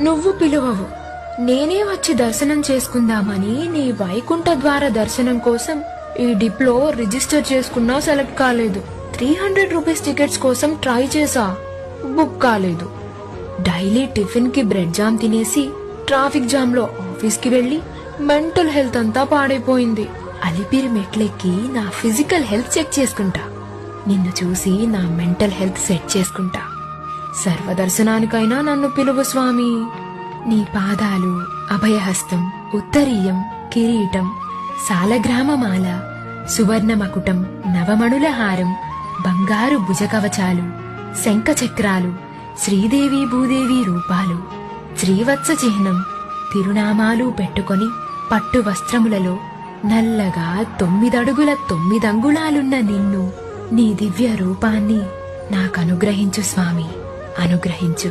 నువ్వు పిలువవు, నేనే వచ్చి దర్శనం చేసుకుందామని నీ వైకుంఠ ద్వార దర్శనం కోసం ఈ డిప్లో రిజిస్టర్ చేసుకున్నా సెలెక్ట్ కాలేదు. 300 రూపీస్ టికెట్స్ కోసం ట్రై చేసా, బుక్ కాలేదు. డైలీ టిఫిన్ కి బ్రెడ్ జామ్ తినేసి ట్రాఫిక్ జామ్ లో ఆఫీస్ కి వెళ్లి మెంటల్ హెల్త్ అంతా పాడైపోయింది. అలిపిరి మెట్లెక్కి నా ఫిజికల్ హెల్త్ చెక్ చేసుకుంటా, నిన్ను చూసి నా మెంటల్ హెల్త్ సెట్ చేసుకుంటా. సర్వదర్శనానికైనా నన్ను పిలువు స్వామి. నీ పాదాలు, అభయహస్తం, ఉత్తరీయం, కిరీటం, సాలగ్రామమాల, సువర్ణ మకుటం, నవమణుల హారం, బంగారు భుజకవచాలు, శంఖచక్రాలు, శ్రీదేవి భూదేవి రూపాలు, శ్రీవత్స చిహ్నం, తిరునామాలు పెట్టుకొని పట్టు వస్త్రములలో నల్లగా 9 అడుగుల 9 అంగుళాలున్న నిన్ను, నీ దివ్య రూపాన్ని నాకనుగ్రహించు స్వామి, అనుగ్రహించు.